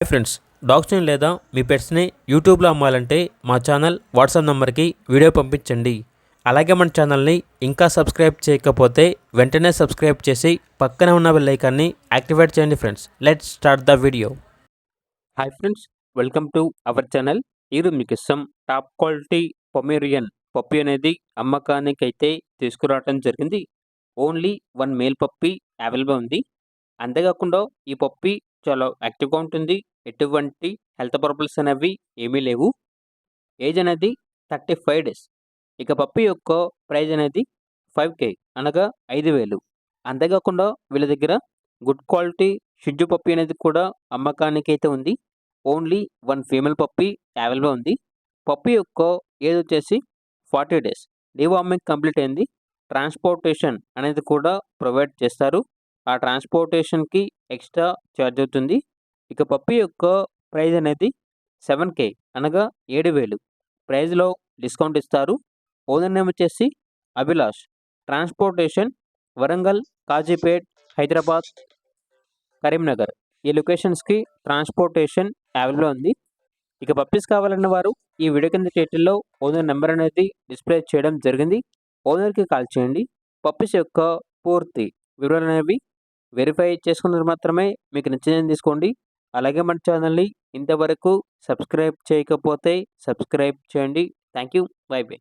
Friends, డాగ్స్ని లేదా మీ పెట్స్ని యూట్యూబ్లో అమ్మాలంటే మా ఛానల్ వాట్సాప్ నెంబర్కి వీడియో పంపించండి. అలాగే మన ఛానల్ని ఇంకా సబ్స్క్రైబ్ చేయకపోతే వెంటనే సబ్స్క్రైబ్ చేసి పక్కనే ఉన్న బెల్ ఐకాన్ని యాక్టివేట్ చేయండి. Friends, let's start the video. Hi friends, welcome to our channel. ఈరోజు మీకు ఇష్టం టాప్ క్వాలిటీ పొమేరియన్ పప్పి అనేది అమ్మకానికి అయితే తీసుకురావడం జరిగింది. ఓన్లీ 1 మేల్ పప్పి అవైలబుల్ ఉంది. అంతేకాకుండా ఈ పప్పి చాలా యాక్టివ్గా ఉంటుంది. ఎటువంటి హెల్త్ ప్రాబ్లమ్స్ అనేవి ఏమీ లేవు. ఏజ్ అనేది 35 డేస్. ఇక పప్పి యొక్క ప్రైజ్ అనేది 5K అనగా 5,000. అంతేకాకుండా వీళ్ళ దగ్గర గుడ్ క్వాలిటీ షిడ్జు పప్పి అనేది కూడా అమ్మకానికి అయితే ఉంది. ఓన్లీ 1 ఫీమేల్ పప్పి అవైలబుల్ ఉంది. పప్పి యొక్క ఏజ్ వచ్చేసి 40 డేస్. డీవార్మింగ్ కంప్లీట్ అయింది. ట్రాన్స్పోర్టేషన్ అనేది కూడా ప్రొవైడ్ చేస్తారు. ఆ ట్రాన్స్పోర్టేషన్కి ఎక్స్ట్రా ఛార్జ్ అవుతుంది. ఇక పప్పి యొక్క ప్రైజ్ అనేది 7K అనగా 7,000. ప్రైజ్లో డిస్కౌంట్ ఇస్తారు. ఓనర్ నేమ్ వచ్చేసి అభిలాష్. ట్రాన్స్పోర్టేషన్ వరంగల్, కాజీపేట్, హైదరాబాద్, కరీంనగర్ ఈ లొకేషన్స్కి ట్రాన్స్పోర్టేషన్ అవైలబుల్ ఉంది. ఇక పప్పీస్ కావాలన్న వారు ఈ వీడియో కింద టైటిల్లో ఓనర్ నెంబర్ అనేది డిస్ప్లే చేయడం జరిగింది. ఓనర్కి కాల్ చేయండి. పప్పీస్ యొక్క పూర్తి వివరాలు అనేవి వెరిఫై చేసుకున్నది మాత్రమే మీకు నచ్చిందని తీసుకోండి. అలాగే మన ఛానల్ని ఇంతవరకు సబ్స్క్రైబ్ చేయకపోతే సబ్స్క్రైబ్ చేయండి. Thank you. By by.